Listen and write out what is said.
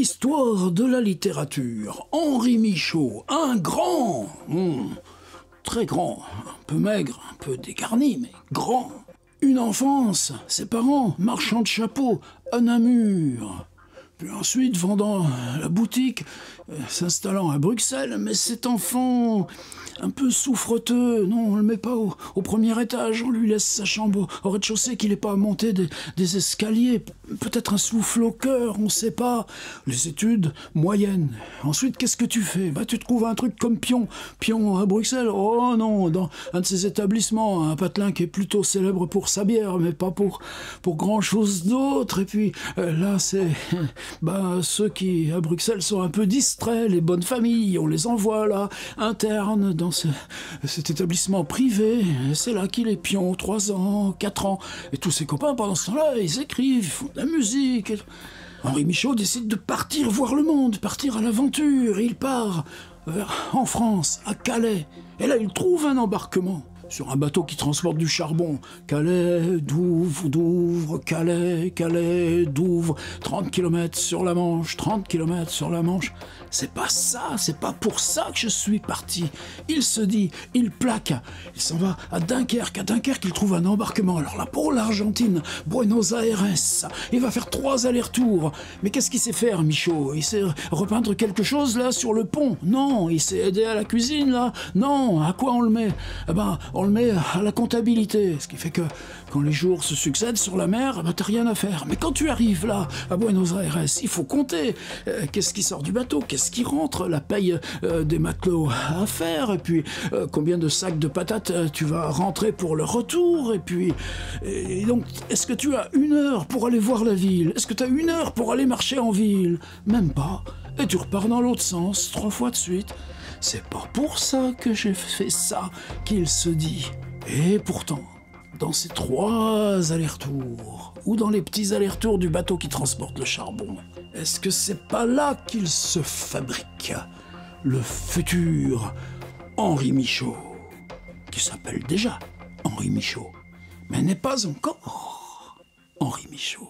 Histoire de la littérature. Henri Michaud, un grand, très grand, un peu maigre, un peu dégarni, mais grand. Une enfance, ses parents, marchands de chapeaux, à Namur. Puis ensuite, vendant la boutique, s'installant à Bruxelles, mais cet enfant, un peu souffreteux, non, on le met pas au premier étage, on lui laisse sa chambre au rez-de-chaussée, qu'il n'ait pas à monter des escaliers, peut-être un souffle au cœur, on sait pas. Les études, moyennes. Ensuite, qu'est-ce que tu fais? Tu trouves un truc comme pion à Bruxelles, oh non, dans un de ces établissements, un patelin qui est plutôt célèbre pour sa bière, mais pas pour grand-chose d'autre, et puis là, c'est... ceux qui, à Bruxelles, sont un peu distraits, les bonnes familles, on les envoie là, internes, dans cet établissement privé. C'est là qu'il est pion, 3 ans, 4 ans. Et tous ses copains, pendant ce temps-là, ils écrivent, ils font de la musique. Henri Michaud décide de partir voir le monde, partir à l'aventure. Il part en France, à Calais. Et là, il trouve un embarquement sur un bateau qui transporte du charbon. Calais, Douvres, Calais, Douvres, 30 km sur la Manche, 30 km sur la Manche. C'est pas ça, c'est pas pour ça que je suis parti. Il se dit, il plaque, il s'en va à Dunkerque. À Dunkerque, il trouve un embarquement. Alors là, pour l'Argentine, Buenos Aires, il va faire 3 allers-retours. Mais qu'est-ce qu'il sait faire, Michaud? Il sait repeindre quelque chose, là, sur le pont? Non. Il sait aider à la cuisine, là? Non. À quoi on le met? On le met à la comptabilité. Ce qui fait que quand les jours se succèdent sur la mer, t'as rien à faire. Mais quand tu arrives là, à Buenos Aires, il faut compter. Qu'est-ce qui sort du bateau? Qu'est-ce qui rentre? La paye des matelots à faire. Et puis, combien de sacs de patates tu vas rentrer pour le retour? Et donc, est-ce que tu as 1 heure pour aller voir la ville? Est-ce que tu as 1 heure pour aller marcher en ville? Même pas. Et tu repars dans l'autre sens, 3 fois de suite. C'est pas pour ça que j'ai fait ça, qu'il se dit. Et pourtant, dans ces 3 allers-retours, ou dans les petits allers-retours du bateau qui transporte le charbon, est-ce que c'est pas là qu'il se fabrique le futur Henri Michaud, qui s'appelle déjà Henri Michaud, mais n'est pas encore Henri Michaud?